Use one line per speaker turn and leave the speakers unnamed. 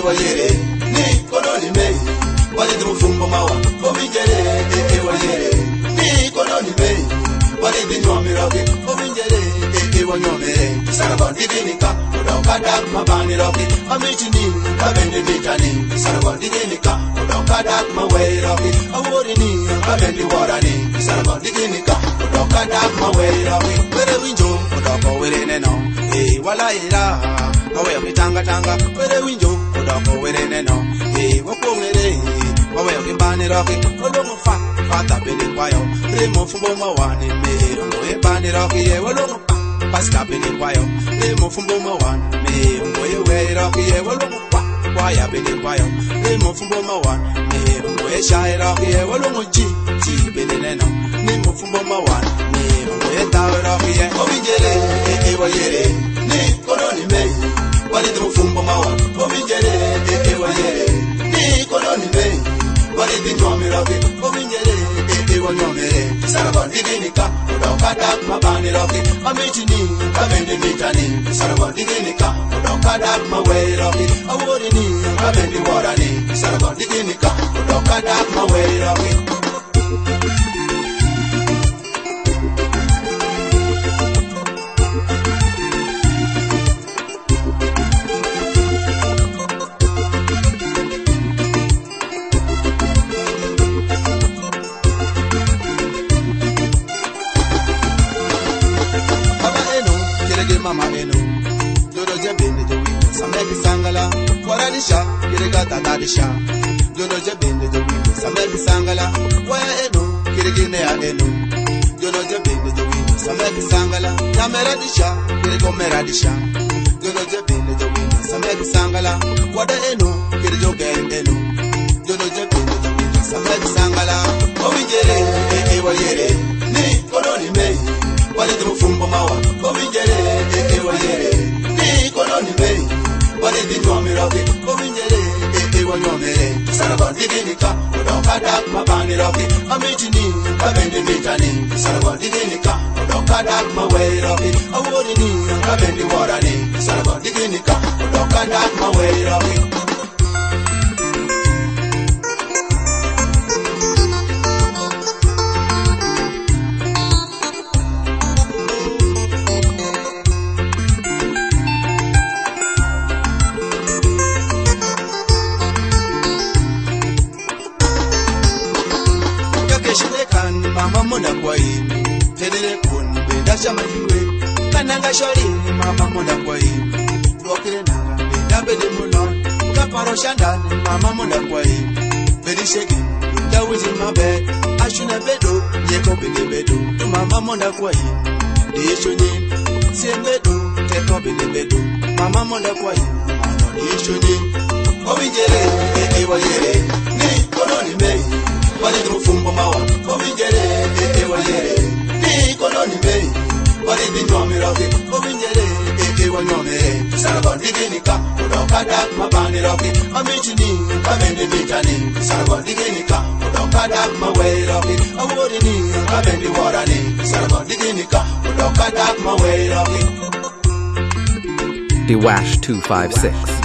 Wayere ni koloni mei wale de Bufumbo mawa obinjere wayere ni koloni mei wale de nyomirabe obinjere wanyomere sarabon diginika odokada mabani roki amichini kabende bitani sarabon diginika odokada mawe roki aworini kabende warani sarabon diginika odokada mawe roki were winjo odoko were neno wala ira mawe okitanga tanga were winjo odoko were neno wopongere mawe okibani roki olomo fata bele kwayo remo fumbo mawane me oye bani roki ye olomo Pasca bele kwayo remo fumbo mawane me oye we roki ye olomo kwaya bele kwayo remo fumbo mawane me oye shai roki ye olomo ji bele neno remo fumbo mawane me oye tawe roki ye obinjere wayere ni koloni mei wale de Bufumbo mawane obinjere wayere ni koloni mei wale de nyomirabe obinjere wanyomere sarabon diginika odokada mabani roki amichini kabende mitani sarabon diginika odokada mawe roki aworini kabende warani sarabon diginika odokada mawe roki mama eno dodo jebende de wiko sameki sangala waradisha kirega tatadisha dodo jebende de wiko sameki sangala waya eno kirigine ya eno dodo jebende de wiko sameki sangala nameradisha kirego meradisha dodo jebende de wiko sameki sangala wada eno kirijo gen eno dodo jebende de wiko sameki sangala obinjere wayere ni koloni mei wale de Bufumbo mawa obinjere wayere ni koloni mei wale de nyomirabe obinjere wanyomere sarabon diginika odokada mabani roki amichini kabende mitani sarabon diginika odokada mawe roki aworini kabende warani sarabon diginika odokada mawe roki mama mona kwa ini tedere kun benda chama yiwe kananga shori mama mona kwa ini lokire nanga benda bede mulon kaparo shandane mama mona kwa ini bedi sheki that was in my bed ashuna bedo yeko bede bedo mama mona kwa ini de shonye sembedo teko bede bedo mama mona kwa ini ano de shonye obinjere wayere ni koloni mei wale de Bufumbo mawa obinjere wayere ni koloni mei wale de nyomirabe obinjere wanyomere sarabon diginika odokada mabani roki amichini kabende mitani sarabon diginika odokada mawe roki aworini kabende warani sarabon diginika odokada mawe roki
The Wash 256